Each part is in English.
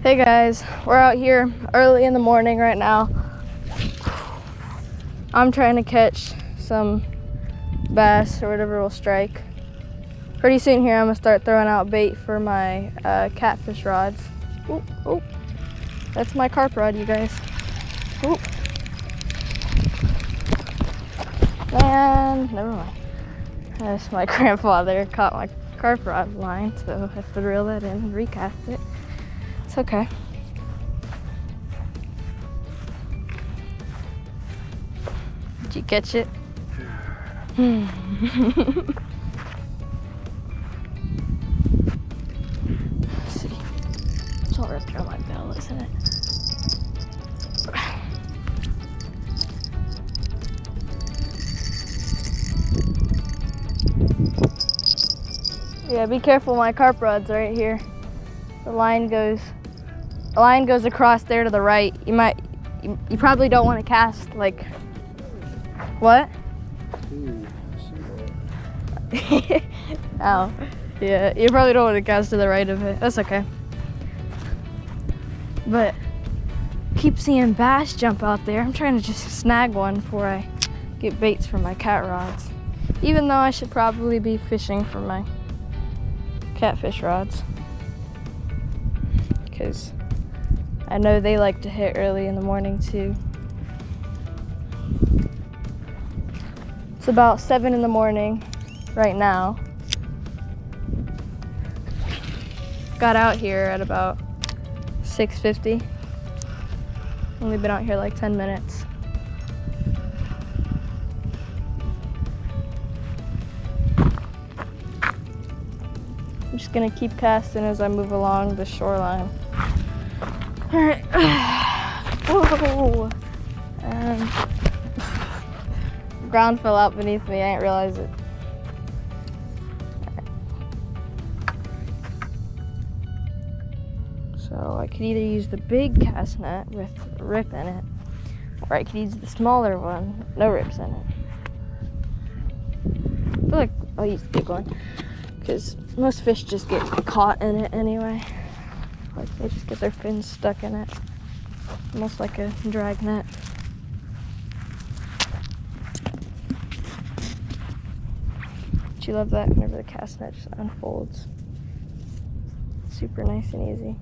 Hey guys, we're out here early in the morning right now. I'm trying to catch some bass or whatever will strike. Pretty soon here I'm gonna start throwing out bait for my catfish rods. Oh, that's my carp rod, you guys. Ooh. And never mind. That's my grandfather caught my carp rod line, so I have to reel that in and recast it. It's okay. Did you catch it? Let's see. It's all wrapped around my bell, isn't it? Yeah, be careful, my carp rod's right here. The line goes across there to the right. You probably don't want to cast like, what? Oh, yeah, you probably don't want to cast to the right of it. That's okay. But keep seeing bass jump out there. I'm trying to just snag one before I get baits for my cat rods. Even though I should probably be fishing for my catfish rods, because I know they like to hit early in the morning too. It's about 7 in the morning right now. Got out here at about 6:50. Only been out here like 10 minutes. I'm just gonna keep casting as I move along the shoreline. All right. Whoa. Ground fell out beneath me. I didn't realize it. So I could either use the big cast net with a rip in it, or I could use the smaller one, no rips in it. I feel like I'll use the big one, because most fish just get caught in it anyway. Like they just get their fins stuck in it, almost like a drag net. But you love that whenever the cast net just unfolds. Super nice and easy.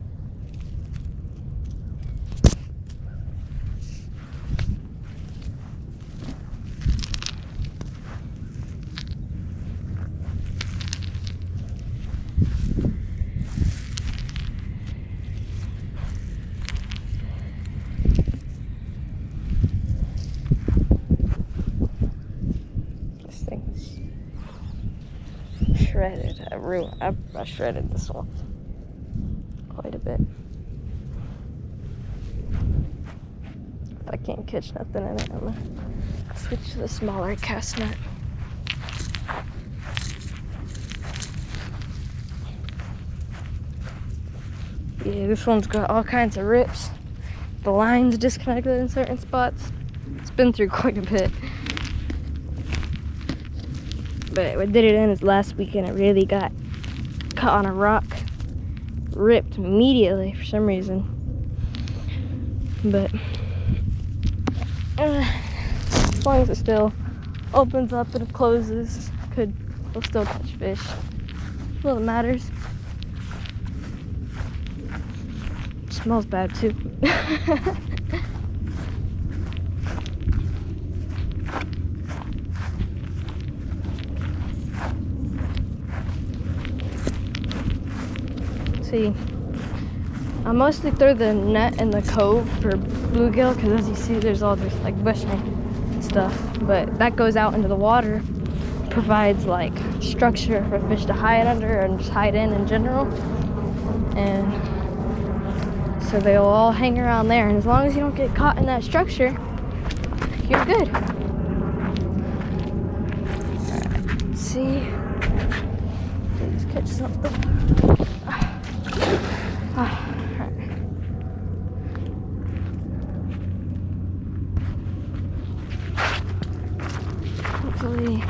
Shredded. I shredded this one quite a bit. If I can't catch nothing in it, I'm gonna switch to the smaller cast net. Yeah, this one's got all kinds of rips. The line's disconnected in certain spots. It's been through quite a bit. But what did it in is last weekend it really got caught on a rock, ripped immediately for some reason. But as long as it still opens up and closes, we'll still catch fish. That's all that matters. It smells bad too. See, I mostly throw the net in the cove for bluegill, because as you see there's all this like bushing and stuff, but that goes out into the water, provides like structure for fish to hide under and just hide in general, and so they'll all hang around there, and as long as you don't get caught in that structure, you're good. Alright, let's see, please catch something. Hopefully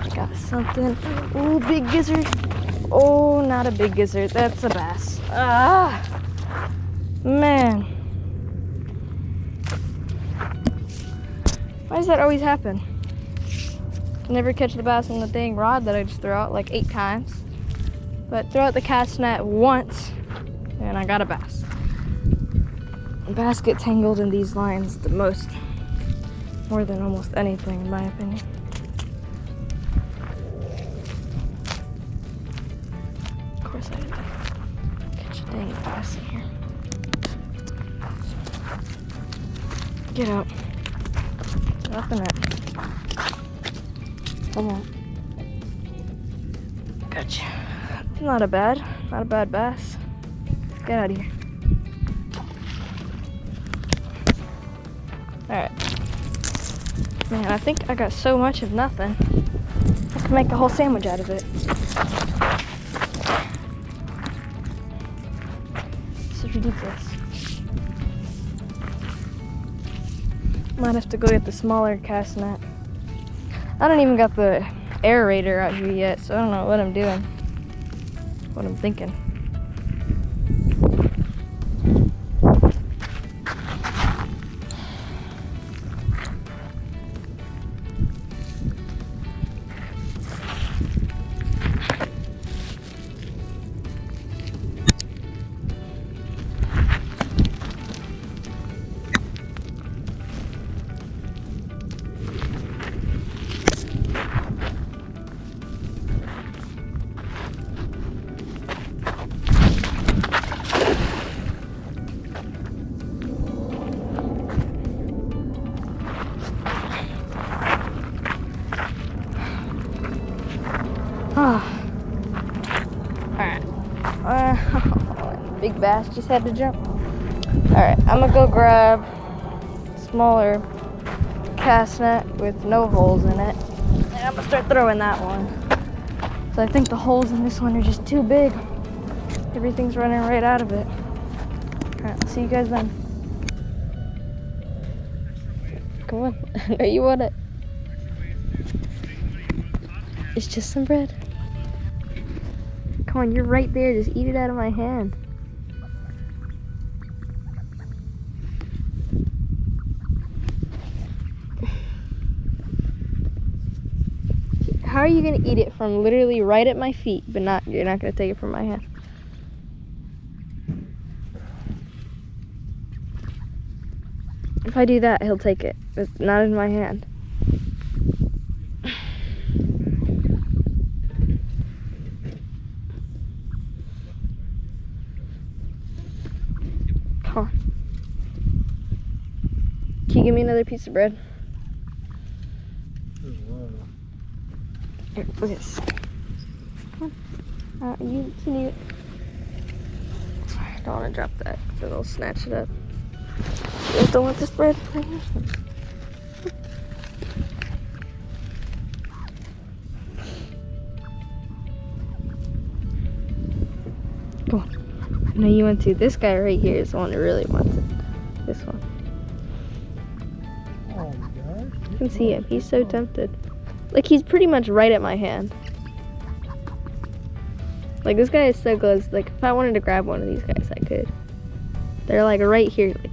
I got something. Ooh, big gizzard. Oh, not a big gizzard. That's a bass. Man. Why does that always happen? I never catch the bass on the dang rod that I just threw out like 8 times. But throw out the cast net once and I got a bass. Bass get tangled in these lines the most, more than almost anything in my opinion. Of course I did catch a dang bass in here. Get out. Get off the net. Come on. Gotcha. Not a bad bass. Get out of here. Alright. Man, I think I got so much of nothing. I can make a whole sandwich out of it. This is ridiculous. Might have to go get the smaller cast net. I don't even got the aerator out here yet, so I don't know what I'm doing. What I'm thinking. Alright. Big bass just had to jump. Alright, I'm gonna go grab a smaller cast net with no holes in it. And I'm gonna start throwing that one. So I think the holes in this one are just too big. Everything's running right out of it. Alright, I'll see you guys then. Come on, I know you want it. It's just some bread. Come on, you're right there. Just eat it out of my hand. How are you gonna eat it from literally right at my feet, but you're not gonna take it from my hand? If I do that, he'll take it, but not in my hand. Come on. Can you give me another piece of bread? Here, look at this. Come on. You can eat it. I don't want to drop that, so they'll snatch it up. You guys don't want this bread? Come on. No, you want to. This guy right here is the one who really wants it. This one. Oh my gosh. You can see him. He's so tempted. Like, he's pretty much right at my hand. Like, this guy is so close. Like, if I wanted to grab one of these guys, I could. They're like right here. Like,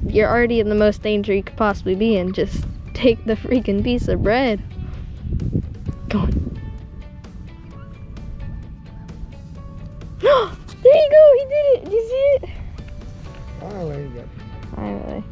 you're already in the most danger you could possibly be in. Just take the freaking piece of bread. Go on. There you go. He did it. Did you see it? Finally.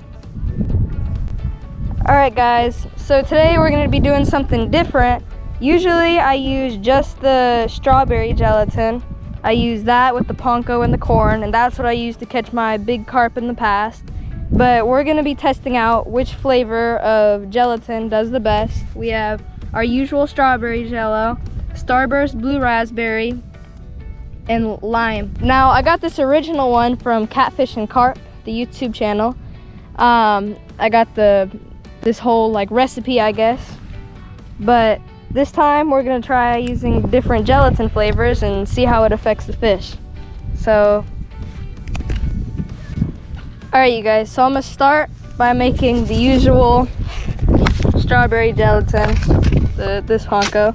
Alright guys, so today we're going to be doing something different. Usually I use just the strawberry gelatin. I use that with the panko and the corn, and that's what I used to catch my big carp in the past. But we're going to be testing out which flavor of gelatin does the best. We have our usual strawberry jello, Starburst blue raspberry, and lime. Now I got this original one from Catfish and Carp, the YouTube channel. I got this whole like recipe, I guess, but this time we're gonna try using different gelatin flavors and see how it affects the fish. So alright you guys, so I'm gonna start by making the usual strawberry gelatin, this panko.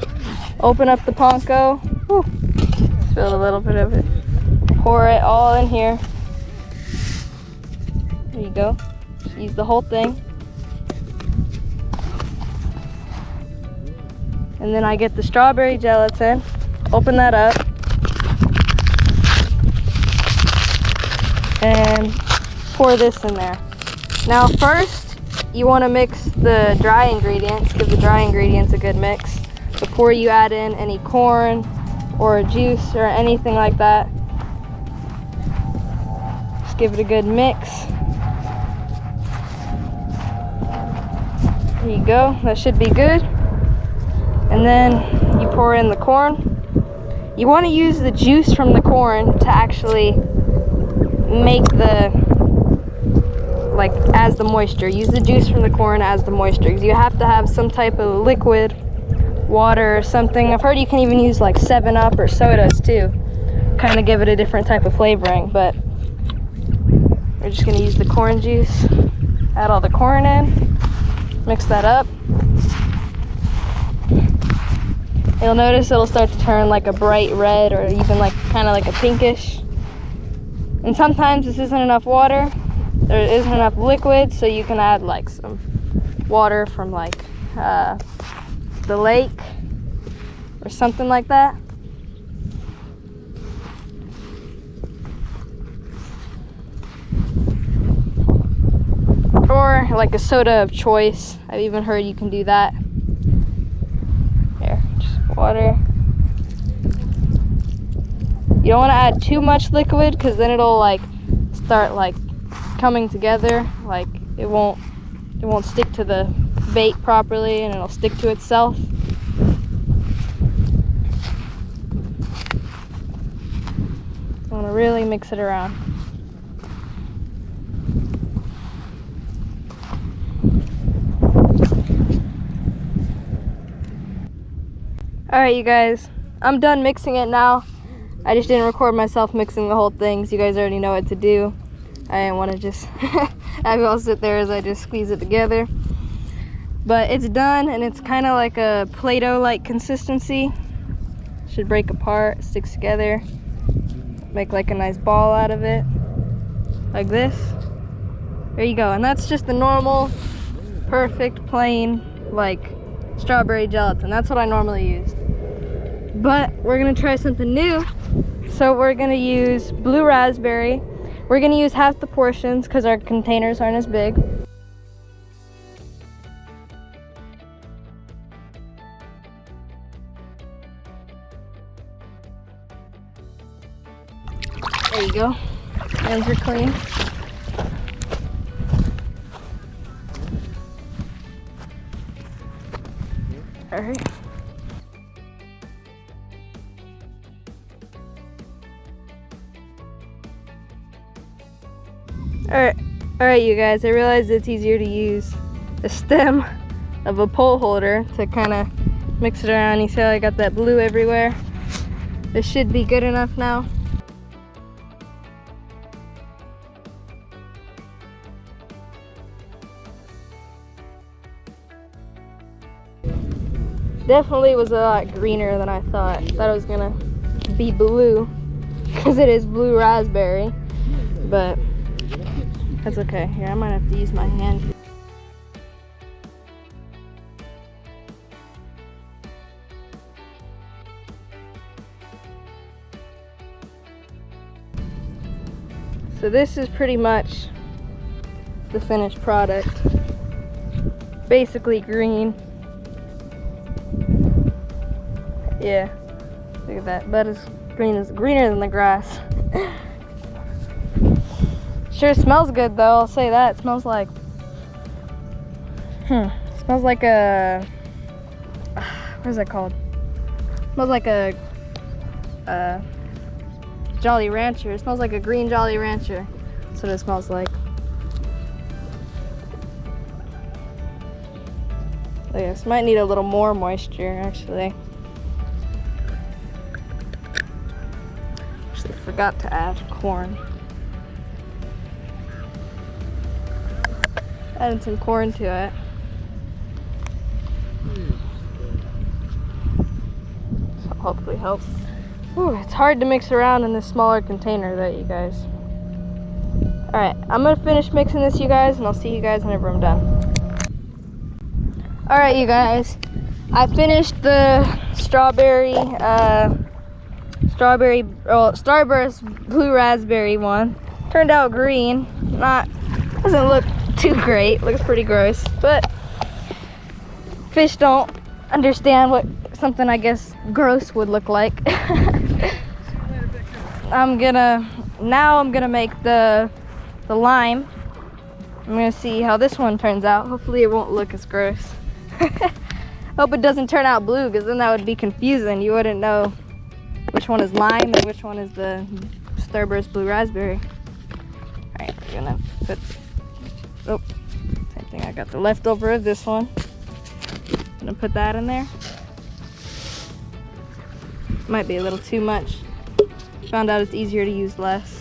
Open up the panko, spill a little bit of it, pour it all in here. There you go. Just use the whole thing. And then I get the strawberry gelatin, open that up, and pour this in there. Now first, you want to mix the dry ingredients, give the dry ingredients a good mix before you add in any corn or juice or anything like that. Just give it a good mix. There you go, that should be good. And then you pour in the corn. You want to use the juice from the corn to actually make as the moisture. Use the juice from the corn as the moisture, because you have to have some type of liquid, water or something. I've heard you can even use like 7-Up or sodas too, kind of give it a different type of flavoring. But we're just going to use the corn juice, add all the corn in, mix that up. You'll notice it'll start to turn like a bright red, or even like kind of like a pinkish. And sometimes this isn't enough water, there isn't enough liquid, so you can add like some water from like the lake or something like that. Or like a soda of choice. I've even heard you can do that. Here, just water. You don't want to add too much liquid, because then it'll like start like coming together. Like it won't stick to the bait properly, and it'll stick to itself. You want to really mix it around. Alright you guys, I'm done mixing it now. I just didn't record myself mixing the whole thing, so you guys already know what to do. I didn't want to just have you all sit there as I just squeeze it together. But it's done, and it's kind of like a Play-Doh-like consistency. Should break apart, sticks together. Make like a nice ball out of it, like this. There you go, and that's just the normal, perfect, plain, like strawberry gelatin. That's what I normally use. But we're gonna try something new. So we're gonna use blue raspberry. We're gonna use half the portions because our containers aren't as big. There you go. Hands are clean. All right. Alright you guys, I realized it's easier to use the stem of a pole holder to kind of mix it around. You see how I got that blue everywhere? This should be good enough now. Definitely was a lot greener than I thought. I thought it was gonna be blue because it is blue raspberry, but that's okay. Here, I might have to use my hand. So this is pretty much the finished product. Basically green. Yeah, look at that. But it's greener than the grass. Sure smells good though, I'll say that. It smells like, smells like a, what is that called? It smells like a Jolly Rancher. It smells like a green Jolly Rancher. That's what it smells like. Oh, yeah, this might need a little more moisture actually. Actually forgot to add corn. Adding some corn to it. So hopefully helps. Ooh, it's hard to mix around in this smaller container though, you guys. All right, I'm gonna finish mixing this, you guys, and I'll see you guys whenever I'm done. All right, you guys, I finished the Starburst blue raspberry one. Turned out green. Doesn't look too great. Looks pretty gross, but fish don't understand what something, I guess, gross would look like. I'm gonna make the lime. I'm gonna see how this one turns out. Hopefully it won't look as gross. Hope it doesn't turn out blue, because then that would be confusing. You wouldn't know which one is lime and which one is the Starburst blue raspberry. All right, we're gonna put, oh, same thing. I got the leftover of this one. Gonna put that in there. Might be a little too much. Found out it's easier to use less.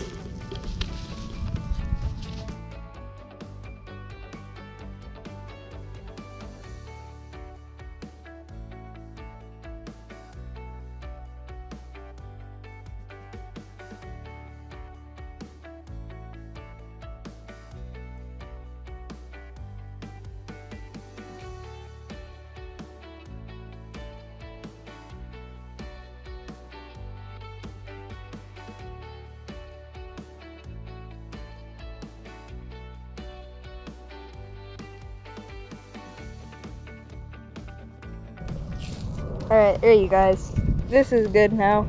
Alright, there you guys. This is good now.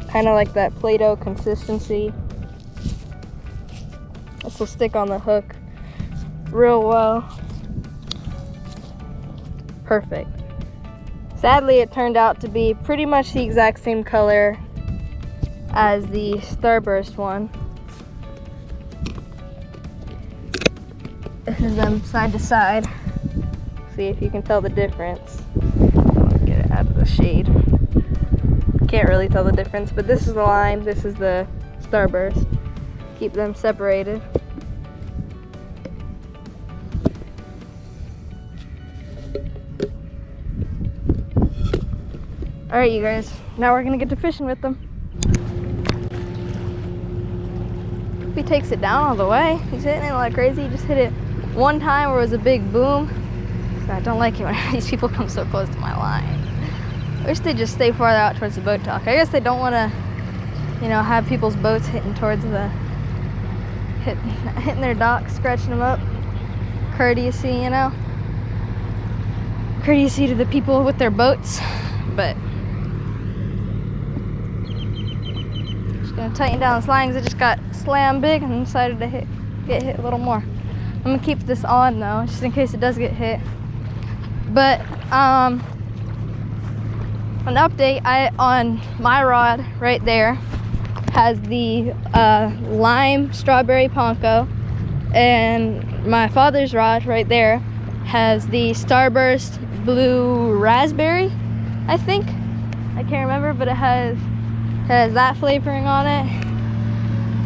Kind of like that Play-Doh consistency. This will stick on the hook real well. Perfect. Sadly, it turned out to be pretty much the exact same color as the Starburst one. This is them side to side. See if you can tell the difference. Get it out of the shade. Can't really tell the difference, but this is the lime, this is the Starburst. Keep them separated. Alright, you guys, now we're gonna get to fishing with them. Hope he takes it down all the way. He's hitting it like crazy. He just hit it one time where it was a big boom. So I don't like it when these people come so close to my line. I wish they'd just stay farther out towards the boat dock. I guess they don't want to, you know, have people's boats hitting towards the, hitting their dock, scratching them up. Courtesy, you know. Courtesy to the people with their boats. But just gonna tighten down this line because it just got slammed big and decided to get hit a little more. I'm gonna keep this on though, just in case it does get hit. But an update, on my rod right there has the lime strawberry panko, and my father's rod right there has the Starburst blue raspberry, I think. I can't remember, but it has that flavoring on it,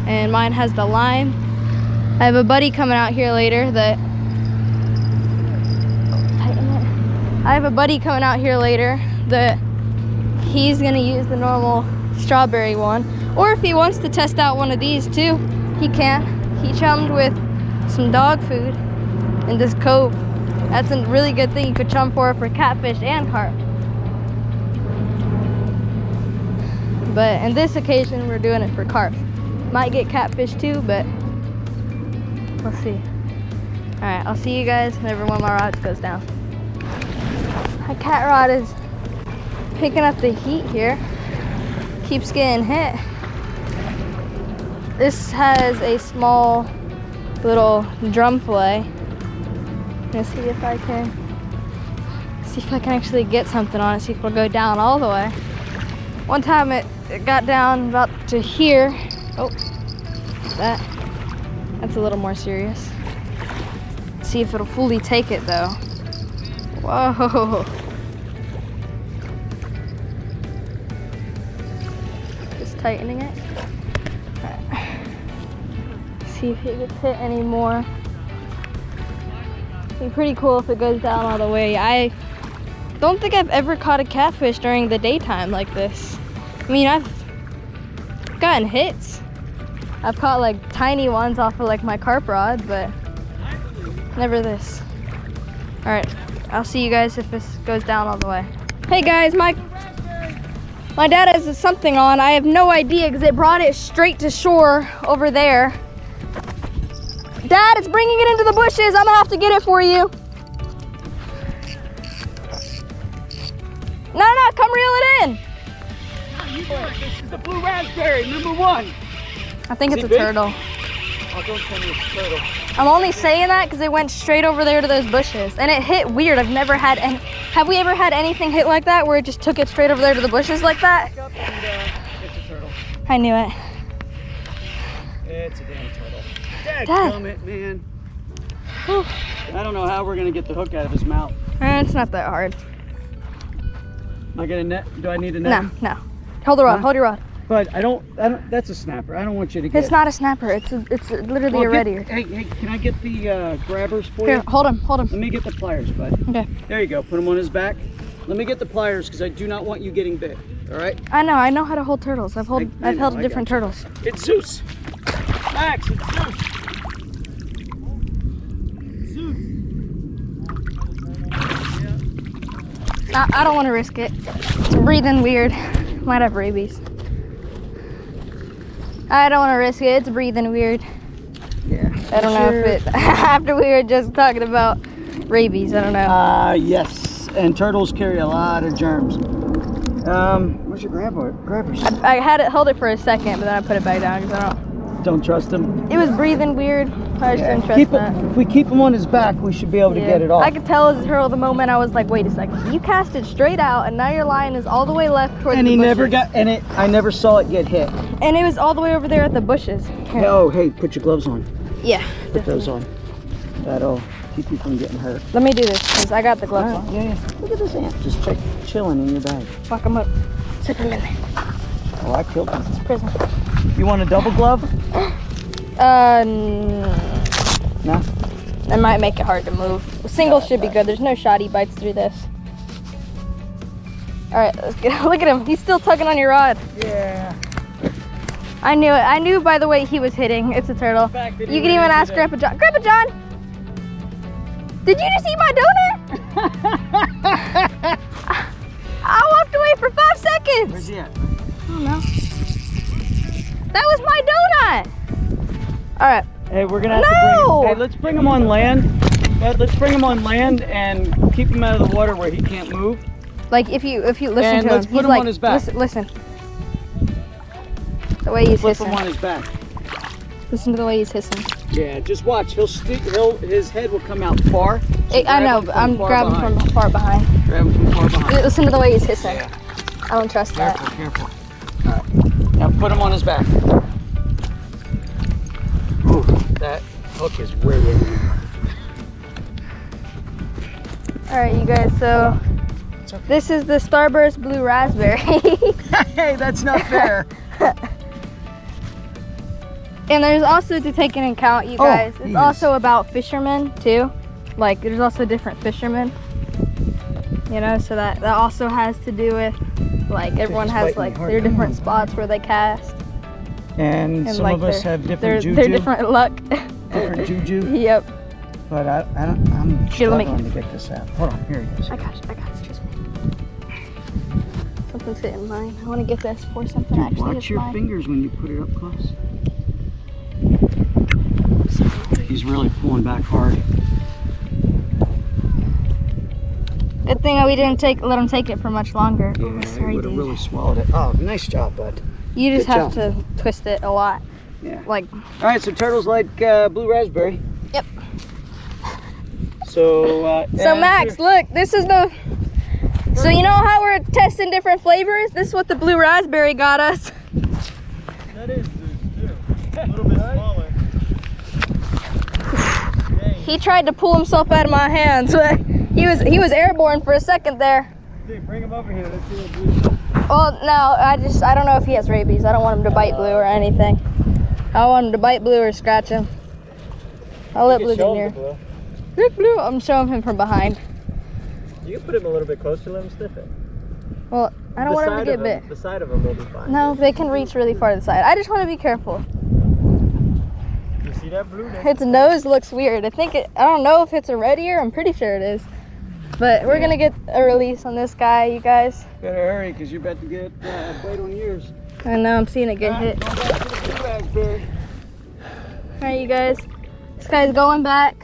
and mine has the lime. I have a buddy coming out here later that he's gonna use the normal strawberry one, or if he wants to test out one of these too, he can. He chummed with some dog food in this cove. That's a really good thing you could chum for catfish and carp. But in this occasion, we're doing it for carp. Might get catfish too, but we'll see. All right, I'll see you guys whenever one of my rods goes down. My cat rod is picking up the heat here. Keeps getting hit. This has a small little drum fillet. I'm gonna see if I can actually get something on it, see if it'll go down all the way. One time it got down about to here. Oh, that's a little more serious. Let's see if it'll fully take it though. Whoa. Just tightening it. Right. See if it gets hit anymore. It'd be pretty cool if it goes down all the way. I don't think I've ever caught a catfish during the daytime like this. I mean, I've gotten hits, I've caught like tiny ones off of like my carp rod, but never this. All right, I'll see you guys if this goes down all the way. Hey guys, my dad has something on. I have no idea because it brought it straight to shore over there. Dad, it's bringing it into the bushes. I'm gonna have to get it for you. No, come reel it in. This is the blue raspberry, #1. I think it's a big? turtle. Oh, don't tell me it's a turtle. I'm only saying that because it went straight over there to those bushes. And it hit weird. I've never had any. Have we ever had anything hit like that where it just took it straight over there to the bushes like that? Back up and, it's a turtle. I knew it. It's a damn turtle. Dad. Dadgummit, man. Whew. I don't know how we're gonna get the hook out of his mouth. It's not that hard. I get a net? Do I need a net? No. Hold the rod, Huh? hold your rod. But I don't, that's a snapper. I don't want you to get. It's not a snapper, it's literally a reddier. Hey, can I get the grabbers for Here, you? hold him. Let me get the pliers, bud. Okay. There you go, put him on his back. Let me get the pliers because I do not want you getting bit, all right? I know how to hold turtles. I've held I know, I different got you. turtles. It's Zeus. Max, it's Zeus. Zeus. I don't want to risk it. It's breathing weird. Might have rabies. I don't want to risk it. It's breathing weird. Yeah. I don't know if it. After we were just talking about rabies, I don't know. Yes. And turtles carry a lot of germs. Where's your grabbers? I had it held it for a second, but then I put it back down because I Don't trust him. It was breathing weird. I just didn't trust Keep that. If we keep him on his back, we should be able to get it off. I could tell as a turtle the moment I was like, wait a second. You cast it straight out, and now your line is all the way left towards and the he bushes. never got. And I never saw it get hit. And it was all the way over there at the bushes. Here. Oh, hey, put your gloves on. Yeah. Put those on. That'll keep you from getting hurt. Let me do this because I got the gloves on. Yeah. Look at this ant just chilling in your bag. Fuck him up. Zip him in there. Oh, I killed him. It's prison. You want a double glove? No. It might make it hard to move. A single should be good. There's no shotty bites through this. All right, let's get. Look at him. He's still tugging on your rod. Yeah. I knew it. I knew by the way he was hitting. It's a turtle. You can even ask Grandpa John. Grandpa John, did you just eat my donut? I walked away for 5 seconds. Where's he at? I don't know. That was my donut. All right. Hey, we're gonna have to bring him. Hey, let's bring him on land. Let's bring him on land and keep him out of the water where he can't move. Like if you listen And to let's him, put he's him like, on his back. Listen. The way he's Flip hissing. him on his back. Listen to the way he's hissing. Yeah, just watch. His head will come out far. So I know, grab him but from I'm far grabbing behind. from far behind. Grab him from far behind. Listen to the way he's hissing. Yeah. I don't trust that. Careful. All right. Now put him on his back. Ooh, that hook is way in. All right, you guys. So this is the Starburst Blue Raspberry. Hey, that's not fair. And there's also to take into account, you guys. It's yes. also about fishermen too. Like there's also different fishermen. You know, so that also has to do with like everyone just has biting like me hard. their Come different on. spots where they cast. And some like of us have different juju. They're different luck. Different juju. Yep. But I'm Here, let me- struggling to get this out. Hold on, here it is. I got you, trust me. Something's hitting mine. I want to get this before something Dude, actually watch hits your mine. fingers when you put it up close. He's really pulling back hard. Good thing we didn't let him take it for much longer. Yeah, Ooh, he sorry, would have dude. really swallowed it. Oh, nice job, bud. You just Good have to twist it a lot. Yeah. Like, All right, so turtles like blue raspberry. yep. So, So Max, look, this is the. So you know how we're testing different flavors? This is what the blue raspberry got us. That is too. A little bit smaller. He tried to pull himself out of my hands, but he was airborne for a second there. Dude, bring him over here. Let's see what blue. Well, no, I don't know if he has rabies. I don't want him to bite Blue or anything. I don't want him to bite Blue or scratch him. I'll let Blue get near. Look, Blue, I'm showing him from behind. You can put him a little bit closer. Let him sniff it. Well, I don't want him to get bit. The side of him will be fine. No, they can reach really far to the side. I just want to be careful. that blue? Its nose looks weird. I don't know if it's a red ear. I'm pretty sure it is. But we're gonna get a release on this guy, you guys. Better hurry, because you're about to get a bite on yours. I know, I'm seeing it get hit. Go back to the blue raspberry. Alright, you guys. This guy's going back.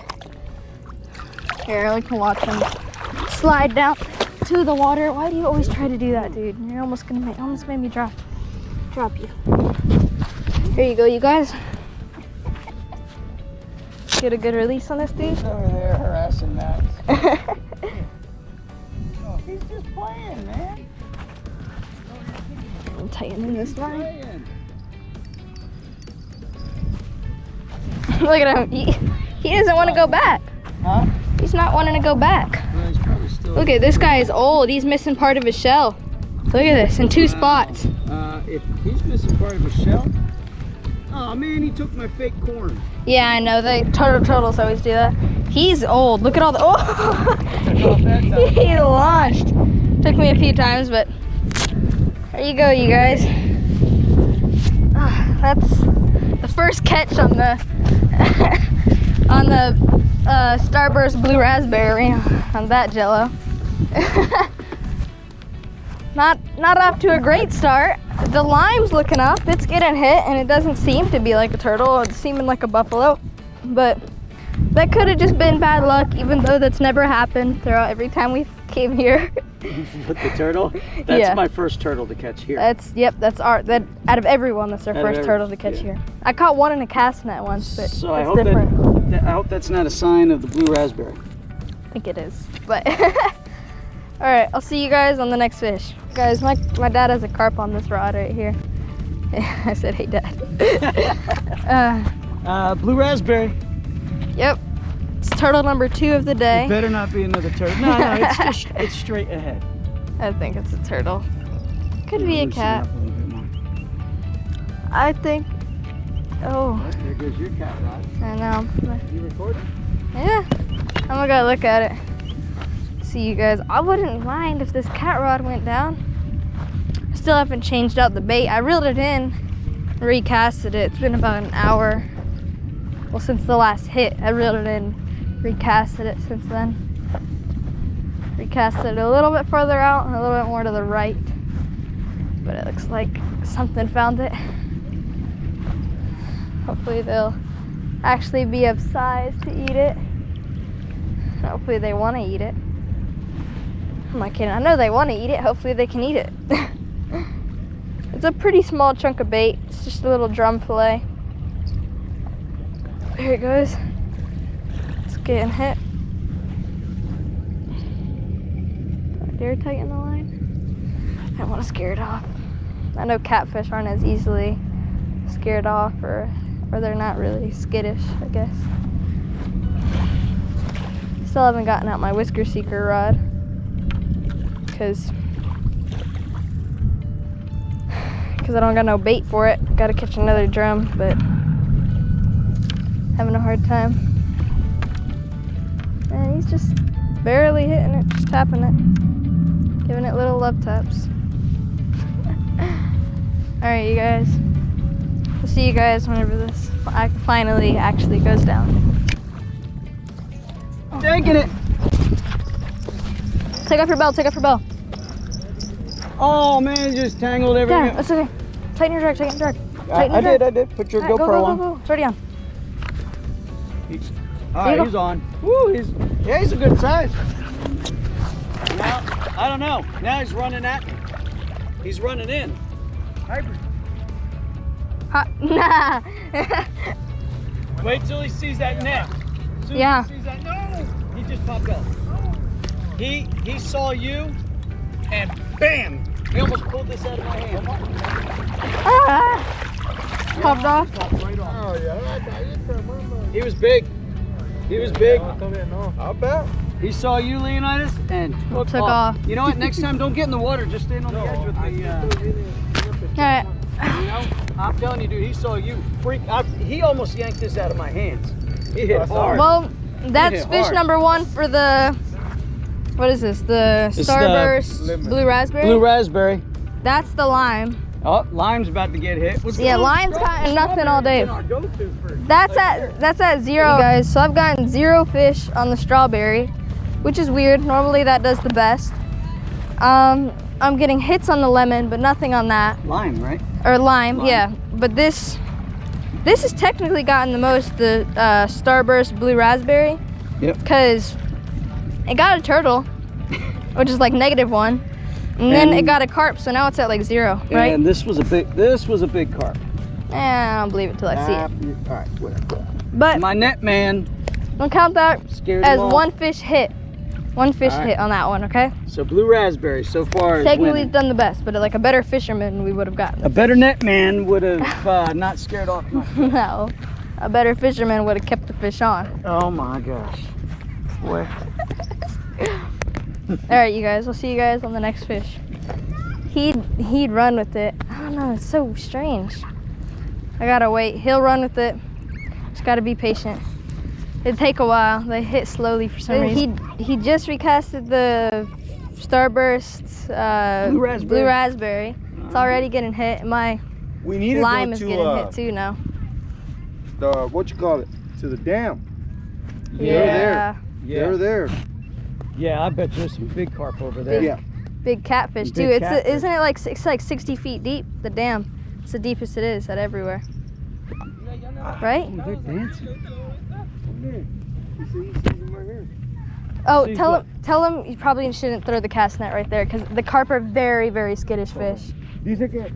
Here, we can watch him slide down to the water. Why do you always try to do that, dude? You're almost made me drop you. Here you go, you guys. Get a good release on this dude. He's over there harassing Max. Oh, he's just playing, man. I'm tightening this line. Playing. Look at him. He doesn't want to go back. Huh? He's not wanting to go back. Well, he's probably still. Look at this guy is old. He's missing part of his shell. Look at this in 2 spots. If he's missing part of his shell. Oh man, he took my fake corn. Yeah, I know. The turtles always do that. He's old. Look at all the. Oh! He launched. Took me a few times, but there you go, you guys. That's the first catch on the on the Starburst Blue Raspberry on that Jello. Not off to a great start. The lime's looking up. It's getting hit, and it doesn't seem to be like a turtle. It's seeming like a buffalo, but that could have just been bad luck. Even though that's never happened throughout every time we came here. With the turtle? That's Yeah. my first turtle to catch here. That's that out of everyone, that's our first turtle to catch here. I caught one in a cast net once, but So I it's hope different. I hope that's not a sign of the blue raspberry. I think it is, but all right, I'll see you guys on the next fish. Guys, my dad has a carp on this rod right here. I said, hey, Dad. Blue raspberry. Yep, it's turtle number 2 of the day. It better not be another turtle. No, it's straight ahead. I think it's a turtle. Could be a Loosen cat. up a little bit more. I think. Oh, There goes your cat rod. I know. You recording? Yeah, I'm gonna go look at it. See you guys. I wouldn't mind if this cat rod went down. I still haven't changed out the bait. I reeled it in, recasted it. It's been about an hour. Well, since the last hit, I reeled it in, recasted it since then. Recasted it a little bit further out and a little bit more to the right. But it looks like something found it. Hopefully they'll actually be of size to eat it. Hopefully they want to eat it. I'm not kidding. I know they want to eat it. Hopefully they can eat it. It's a pretty small chunk of bait. It's just a little drum fillet. Here it goes. It's getting hit. Do I dare tighten the line? I don't want to scare it off. I know catfish aren't as easily scared off, or they're not really skittish, I guess. Still haven't gotten out my whisker seeker rod because I don't got no bait for it. Gotta catch another drum, but having a hard time. And he's just barely hitting it, just tapping it, giving it little love taps. All right, you guys. We'll see you guys whenever this finally actually goes down. Taking it. Take off your bell, take off your bell. Oh man, you just tangled Yeah, everything. that's okay. Tighten your drag, tighten your drag. I did. Put your All right, GoPro go, on. go. It's already on. All right, you he's on. Woo, he's a good size. Now, I don't know. Now he's running at me. He's running in. Hybrid. Nah. Wait till he sees that net. As soon Yeah. as he sees that, no, he just popped up. He saw you, and bam! He almost pulled this out of my hand. Ah. Popped off. Right off. Oh, yeah. He was big. He was big. I'll bet. He saw you, Leonidas, and Took off. You know what? Next time, don't get in the water. Just stand on the edge with the. All right. You know, I'm telling you, dude. He saw you. He almost yanked this out of my hands. He hit hard. Well, that's hit fish hard. number 1 for the. What is this? The It's the Starburst Blue Raspberry. Blue raspberry. That's the lime. Oh, lime's about to get hit. What's Yeah, going on? lime's gotten nothing all day. Our go-to for That's at 0, guys. So I've gotten 0 fish on the strawberry, which is weird. Normally that does the best. I'm getting hits on the lemon, but nothing on that. lime, right? Or lime, yeah. But this has technically gotten the most, the Starburst blue raspberry. Yep. Because it got a turtle, which is like -1. And then it got a carp, so now it's at like 0, right? And this was a big carp. I don't believe it till I see it. All right, whatever. But My net man don't count that scared as him off. 1 fish hit. 1 fish All right. hit on that one, okay? So blue raspberry so far is Technically winning. it's done the best, but like a better fisherman we would have gotten. A better net man would have not scared off my. No, a better fisherman would have kept the fish on. Oh my gosh. Boy. All right, you guys, I'll see you guys on the next fish. He'd run with it. I don't know, it's so strange. I gotta wait. He'll run with it. Just gotta be patient. It'd take a while. They hit slowly for some reason. He just recasted the Starburst blue raspberry. It's already getting hit. My We need to lime go is to getting hit too now. the what you call it? To the dam. Yeah. They're there. Yeah, I bet there's some big carp over there. Yeah. Big catfish too. Big catfish. Isn't it like it's like 60 feet deep? The dam. It's the deepest it is at everywhere. Right? Oh, they're dancing. You see them right here. Oh, See tell what? him you probably shouldn't throw the cast net right there because the carp are very, very skittish fish. Dice que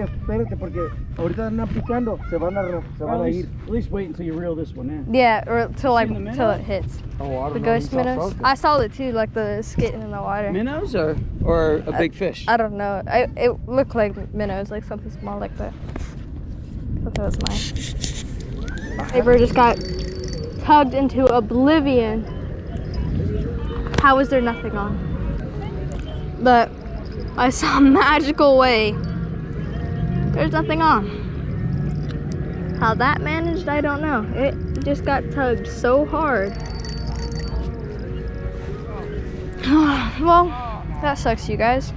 espérate porque ahorita andan picando, se van a ir. At least wait until you reel this one in. Yeah, or till Seen the minnows? it hits. Oh, I don't The know. ghost He's off minnows. focus. I saw it too, like the skitting in the water. Minnows or a big fish? I don't know. It looked like minnows, like something small like that. Thought that was mine. Paper just got tugged into oblivion. How is there nothing on? But I saw a magical way. There's nothing on. How that managed, I don't know. It just got tugged so hard. Well, that sucks, you guys.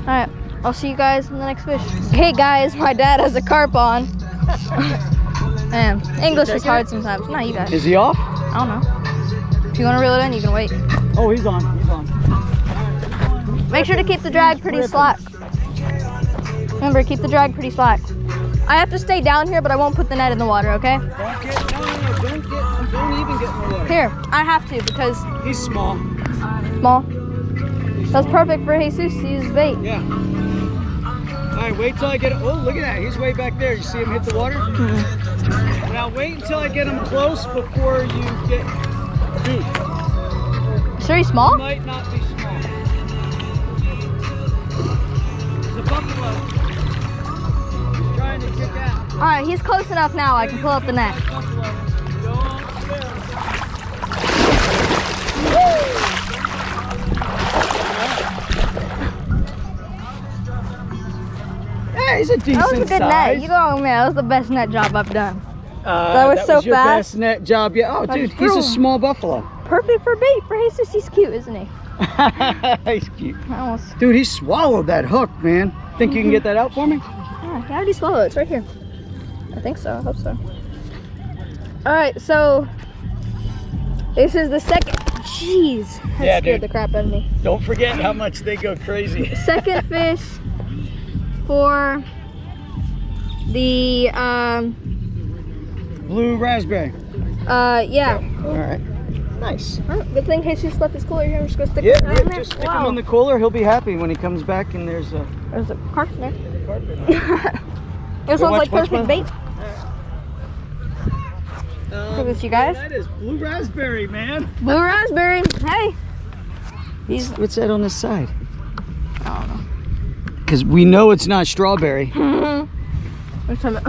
Alright, I'll see you guys in the next fish. Hey guys, my dad has a carp on. Man, English is hard sometimes. Not you guys. Is he off? I don't know. If you want to reel it in, you can wait. Oh, he's on. He's on. Make sure to keep the drag pretty slack. Remember, keep the drag pretty slack. I have to stay down here, but I won't put the net in the water, okay? Don't even get in the water. Here, I have to because He's small. small. That's perfect for Jesus to use bait. Yeah. All right, wait till I get. Oh, look at that. He's way back there. You see him hit the water? Now wait until I get him close before you get. Dude, Sure he's small? he might not be small. He's a buffalo. He's trying to kick out. All right, he's close enough now. I can pull up the net. Buffalo. Yeah, he's a decent That was a good size. net. You go, man. That was the best net job I've done. That was so your fast. best net job yet. Oh, I dude, just he's threw a him. small buffalo. Perfect for bait for Jesus. He's cute, isn't he? He's cute. I almost. Dude, he swallowed that hook, man. Think you can get that out for me? Yeah, he already swallowed it. It's right here. I think so. I hope so. All right, so this is the second. Jeez, that Yeah, scared dude. the crap out of me. Don't forget how much they go crazy. Second fish for the Blue raspberry. yeah. All right. Nice. Oh, good thing Jesus left his cooler here. I'm just gonna stick Yeah, it right in there. just stick him in the cooler. He'll be happy when he comes back and there's a There's a carp in there. carpet. This one's like watch, perfect bait. Look at this, you guys. That is blue raspberry, man. Blue raspberry. Hey. What's that on the side? I don't know. Because we know it's not strawberry. Let's have it.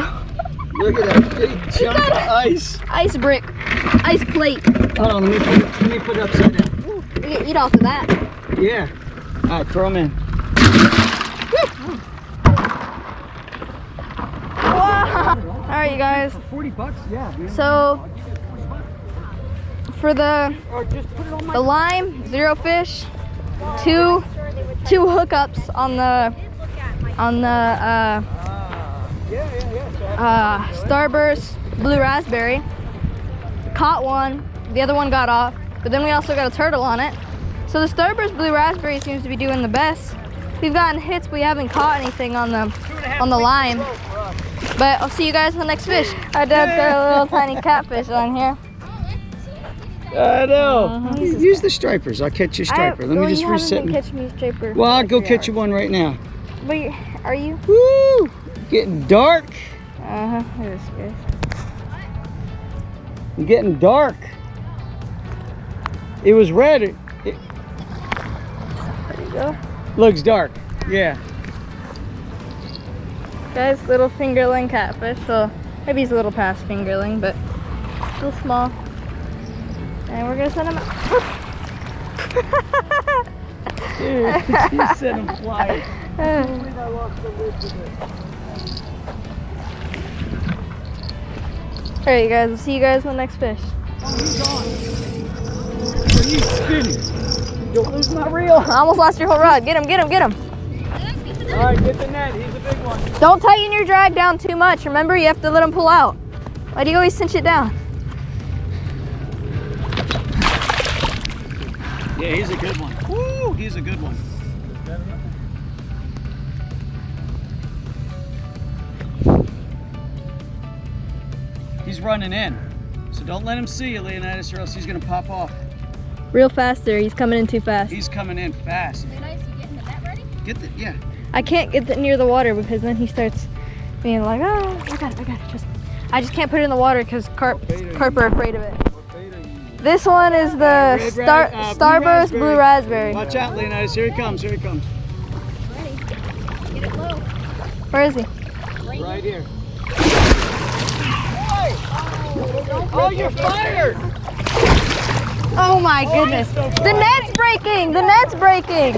Look at that big chunk of ice. Ice brick. Ice plate. Hold on, let me put it upside down. Ooh, you can eat off of that. Yeah. All right, throw them in. Wow. All right, you guys. For 40 bucks? Yeah, man. So for the Or just put it on the lime, 0 fish, two hookups on the on the Starburst Blue Raspberry. Caught one, the other one got off, but then we also got a turtle on it. So the Starburst Blue Raspberry seems to be doing the best. We've gotten hits, but we haven't caught anything on the line. But I'll see you guys in the next fish. I did throw a little tiny catfish on here. I know. Use the stripers. I'll catch your striper. Let me just reset. Catch me a striper. Well, I'll go catch you one right now. Wait, are you? Woo! Getting dark. It is good. I'm getting dark. It was red. It There you go. looks dark. Yeah. Guys, little fingerling catfish. So maybe he's a little past fingerling, but still small. And we're gonna send him out. Dude, you sent him flying. Alright, you guys, we'll see you guys in the next fish. He's spinning. Don't lose my reel. I almost lost your whole rod. Get him, get him, get him. All right, get the net. He's a big one. Don't tighten your drag down too much. Remember, you have to let him pull out. Why do you always cinch it down? Yeah, he's a good one. Woo, he's a good one. He's running in. So don't let him see you, Leonidas, or else he's gonna pop off. Real fast there. He's coming in too fast. He's coming in fast. Leonidas, you getting the net ready? Get the, yeah. I can't get near the water because then he starts being like, oh, I got it. I just can't put it in the water because carp are afraid of it. This one is the Starburst Blue Raspberry. Watch out, Leonidas. Here he comes. Here he comes. Ready. Get it low. Where is he? Right here. Oh, you're fired! Oh my goodness. The net's breaking. The net's breaking.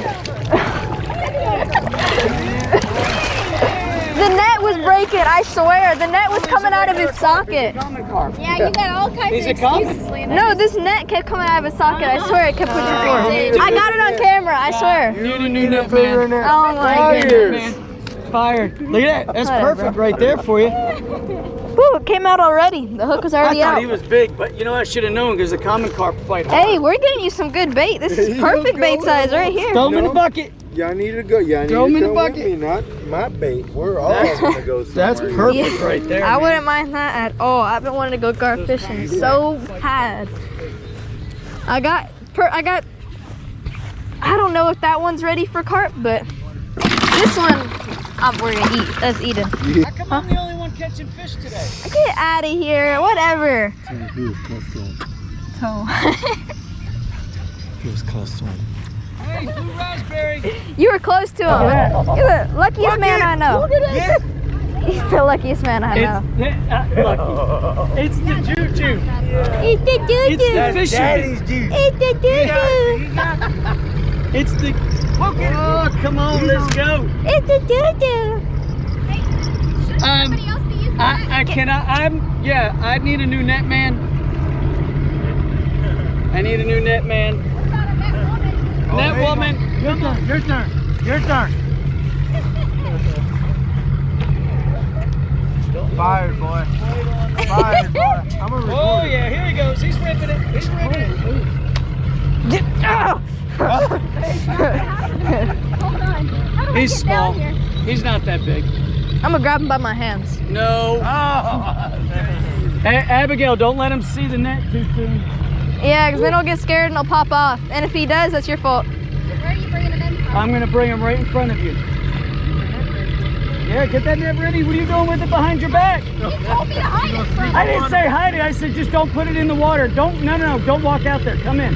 The net was breaking, I swear. The net was coming out of his socket. Yeah, you got all kinds He's of a common. excuses, Leonidas. No, this net kept coming out of his socket. I swear it kept pushing forward. I got it on camera, I swear. Need a new net, man. Oh my goodness. Fired. Look at that. That's Whatever. perfect right there for you. Woo, it came out already. The hook was already I thought out. he was big, but you know I should have known because the common carp fight hard. Hey, we're getting you some good bait. This is perfect bait size right here. Throw him in the bucket. Y'all need to go. Y'all need Throw 'em to in the come with bucket. me, not my bait. We're all gonna go somewhere. That's perfect right there. I man. wouldn't mind that at all. I've been wanting to go garp fishing so bad. I don't know if that one's ready for carp, but this one, we're gonna eat. Let's eat him. How come I'm the only one catching fish today? Get out of here, whatever. He was close to him. Hey, blue raspberry. You were close to him. You're the luckiest man I know. Yeah. He's the luckiest man I know. Lucky. It's the juju. It's the It's doo-doo. the fisherman. juice. It's the doo-doo. It's the. Oh, come on, let's go. It's the doo-doo. Somebody else be using that. I need a new net man. I need a new net man. What about a net woman? Net woman. Your turn. Your turn. Fired, boy. Fired, boy. I'm gonna record Oh yeah, here he goes. He's ripping it. He's ripping it. Hold on. How do He's I get small. down here? He's not that big. I'm gonna grab him by my hands. No. Hey, Abigail, don't let him see the net too soon. Yeah, because then he'll get scared and he'll pop off. And if he does, that's your fault. Where are you bringing him in from? I'm gonna bring him right in front of you. Yeah, get that net ready. What are you doing with it behind your back? You told me to hide it from I didn't say hide it. I said just don't put it in the water. No, don't walk out there. Come in.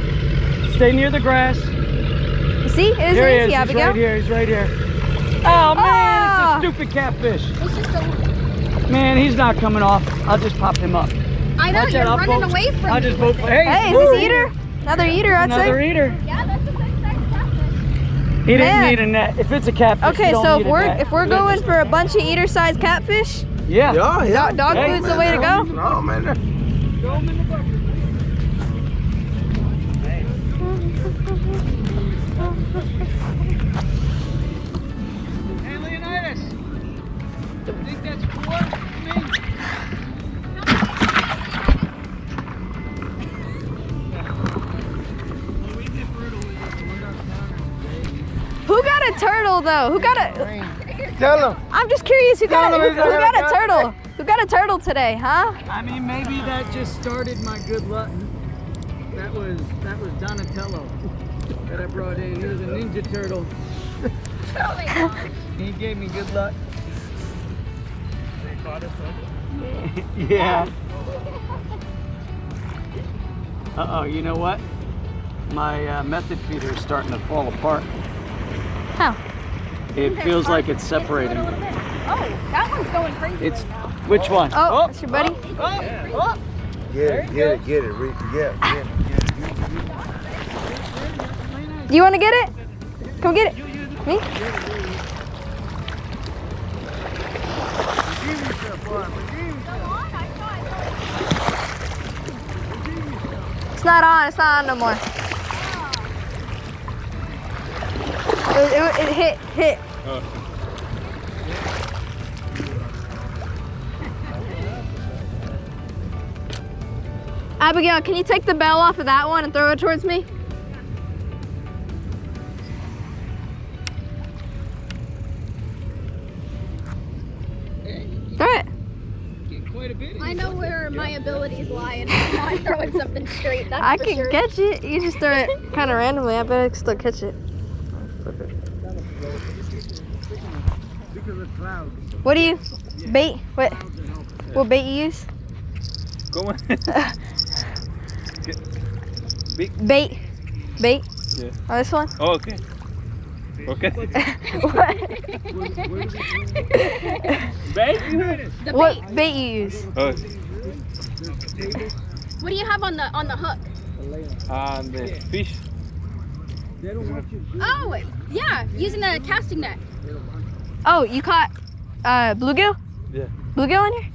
Stay near the grass. You see? It is Here he easy, is. He's Abigail. right here. He's right here. Oh man, Ah. it's a stupid catfish. It's just a... Man, he's not coming off. I'll just pop him up. I know, Watch you're out, I'll running boat- away from I'll me. just boat. Hey, is blue this eater? Another eater, I'd Another say. eater. Yeah, that's a good size catfish. He didn't Man. need a net. If it's a catfish, Okay, you don't so need a net. if we're going for a bunch of eater-sized catfish, Yeah. Yeah. dog Hey, food's the way to go. No, man. Throw him in the bucket. Hey, Leonidas. I think that's 4. Who got a turtle though? Who got a? Tell him. I'm just curious. Who got Tell a? him Who he's got gonna a turtle? Who got a turtle today? Huh? I mean, maybe that just started my good luck. That was Donatello that I brought in. He was a Ninja Turtle. Oh my gosh. He gave me good luck. Yeah. Uh-oh, you know what? My method feeder is starting to fall apart. How? It feels like it's separating. Oh, that one's going crazy It's right now. which one? Oh, that's your buddy. Get it, Reed. Yeah. Do you want to get it? Come get it. Me? It's not on. It's not on no more. It hit. Abigail, can you take the bell off of that one and throw it towards me? Throw it. Quite a bit. I know where my abilities lie, and it's not throwing something straight. That's I for can sure. catch it. You just throw it kind of randomly. I bet I can still catch it. Because of clouds. What do you bait? What bait you use? Go on. Bait. Yeah. On this one? Oh, okay. Okay. What? The What bait. bait you use? Oh, What do you have on the hook? and the fish. Oh, yeah, using the casting net. Oh, you caught bluegill? Yeah. Bluegill in here?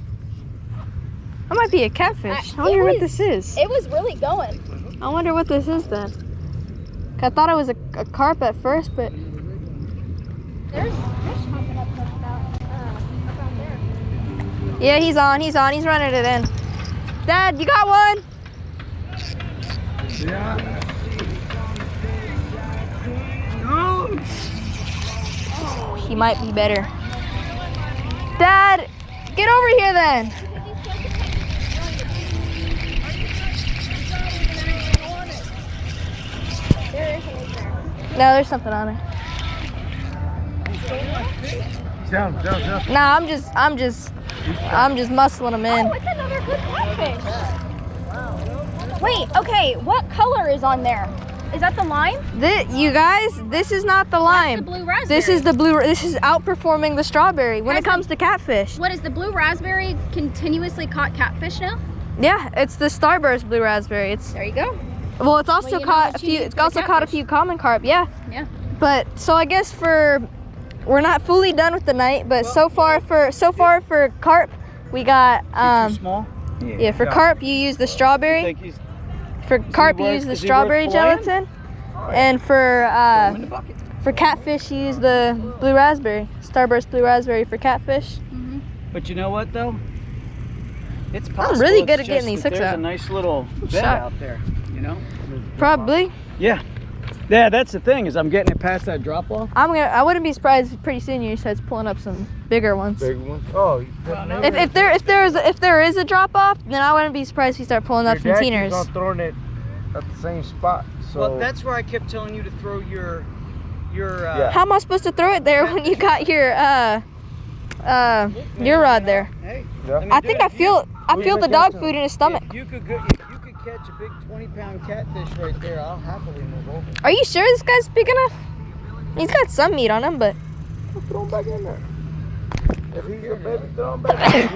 That might be a catfish. I wonder what this is. It was really going. I wonder what this is then. I thought it was a carp at first, but There's fish hopping up about there. yeah, he's on. He's running it in. Dad, you got one? Yeah. No. He might be better. Dad, get over here then. There isn't there. No, there's something on it. Down. Nah, I'm just muscling him in. Oh, it's another good catfish. Wait, okay, what color is on there? Is that the lime? You guys, this is not the lime. That's the blue raspberry. This is the blue. This is outperforming the strawberry when it Has comes to catfish. What is the blue raspberry continuously caught catfish now? Yeah, it's the Starburst blue raspberry. It's There you go. well, it's also you know caught a what you few. need It's for the also caught a catfish. few common carp. Yeah, Yeah. but so I guess we're not fully done with the night, but so far for carp, we got Too small. yeah, for carp you use the strawberry. Think he's For carp you worth- use the is he strawberry worth filleting? gelatin, and for catfish you use the blue raspberry, Starburst blue raspberry for catfish. But you know what though? It's possible. really it's good at just getting these that hooks there's out. a nice little bed Shot. out there, you know? Probably. Yeah. Yeah, that's the thing is I'm getting it past that drop off. I wouldn't be surprised if pretty soon you starts pulling up some bigger ones. big one. Oh, If there is a drop off, then I wouldn't be surprised if you start pulling up some keeps teeners. on throwing it at the same spot. So Well, that's where I kept telling you to throw your Yeah. How am I supposed to throw it there when you got your rod there? Hey, Yeah. let me I do think it. I feel the dog food in his stomach. If you could catch a big 20-pound catfish right there, I'll happily move over. Are you sure this guy's big enough? He's got some meat on him, but throw him back in there. If he's a baby, throw him back in.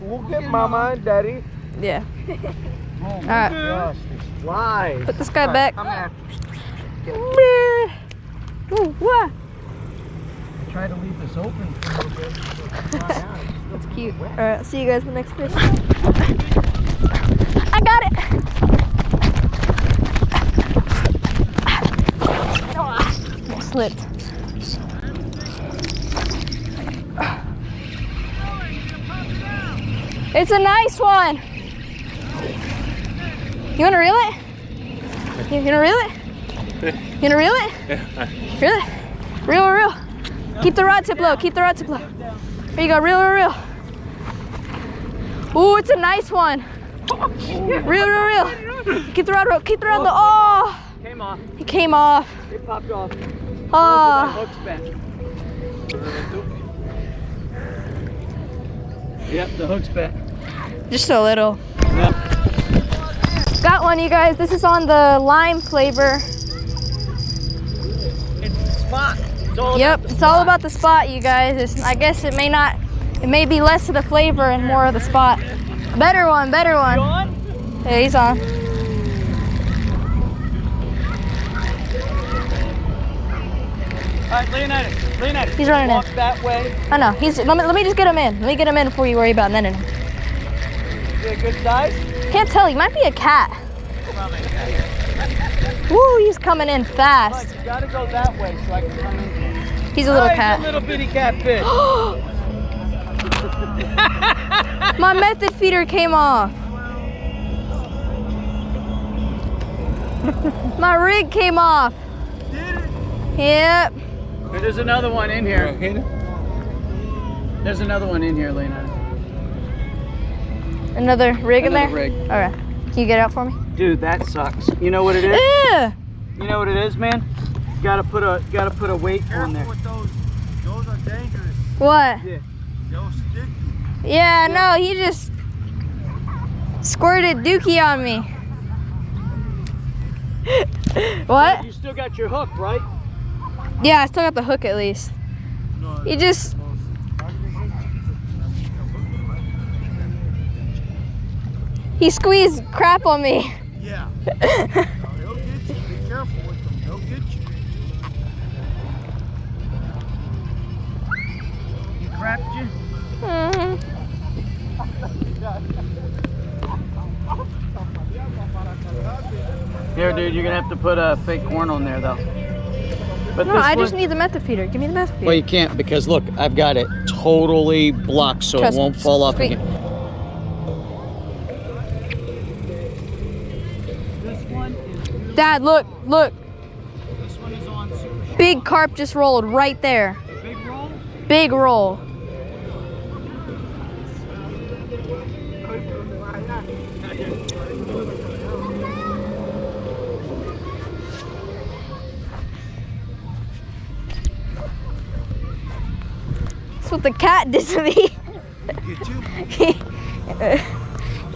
We'll get mama and daddy. yeah. Oh All right, Gosh, these flies. put this guy back. I'm gonna have to Ooh, what? try to leave this open for a little bit. So it'll dry out. That's cute. All right, I'll see you guys in the next fish. I got it. Almost slipped. It's a nice one. You wanna reel it? You gonna reel it? You gonna reel it? Reel it? Reel. Keep the rod tip low, keep the rod tip low. There you go, reel. Ooh, it's a nice one. Reel. Keep the rod low, Oh! Came off. It came off. It popped off. Oh. That hook's bent. Yep, the hook's bent. Just a little. Yep. Got one, you guys. This is on the lime flavor. It's the spot. It's all Yep, it's all about the spot, you guys. I guess it may be less of the flavor and more of the spot. Better one. You on? Yeah, he's on. All right, Leonidas. He's running walk in. that way. I know. Let me just get him in. Let me get him in before you worry about netting him. Is it a good size? Can't tell. He might be a cat. Probably a cat. Woo, he's coming in fast. But you gotta go that way so I can come in. He's a little He's cat. a little bitty catfish. My method feeder came off. My rig came off. Yep. There's another one in here. There's another one in here, Lena. Another rig in there? Another rig. All right. Can you get it out for me? Dude, that sucks. You know what it is? Ew. You know what it is, man? Gotta put a weight on there. With those are dangerous. What? Yeah. They'll stick you. Yeah, no, he just squirted dookie on me. What? You still got your hook, right? Yeah, I still got the hook at least. He just... He squeezed crap on me. Yeah. No, they'll get you. Be careful with them. They'll get you. You crapped you? Mhm. Here, dude, you're gonna have to put a fake corn on there, though. But No, this I just one- need the method feeder. Give me the method feeder. Well, you can't because look, I've got it totally blocked so Trust it me. won't fall off Sweet. again. This one is Dad, look. this one is on super sharp. Big carp just rolled right there. Big roll. Big roll. That's what the cat did to me. Get you?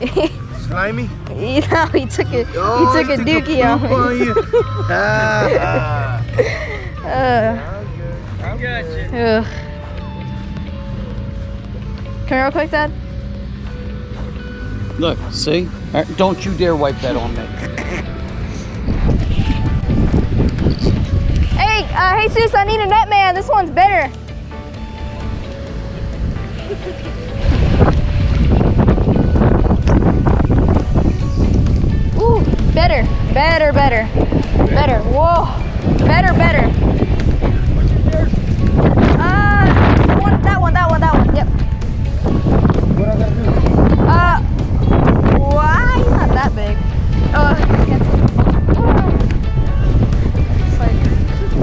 he, Slimy? he took a dookie on me. you. I got you. Ugh. Come here real quick, Dad. Look, see? All right, don't you dare wipe that on me. Hey, Jesus, I need a net man. This one's better. Ooh, better. Whoa, better. That one. Yep. What I gotta do? Why? He's not that big. It's like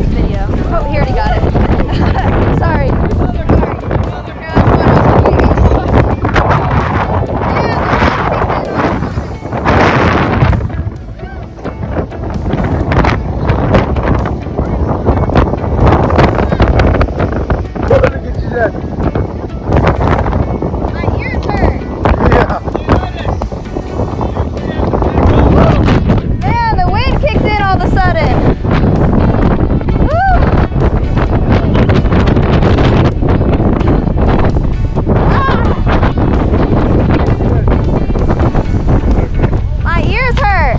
video. Oh, he already got it. Sorry. My ears hurt. Man, the wind kicked in all of a sudden. Woo. My ears hurt.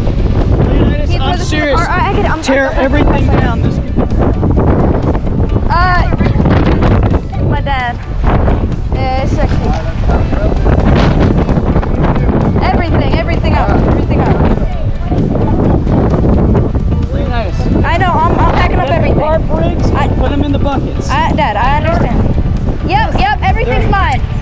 I'm serious. I get it. Tear everything down. This My dad. Yeah, it's sexy. rigs, put them in the buckets. Dad, I understand. Yep, everything's mine.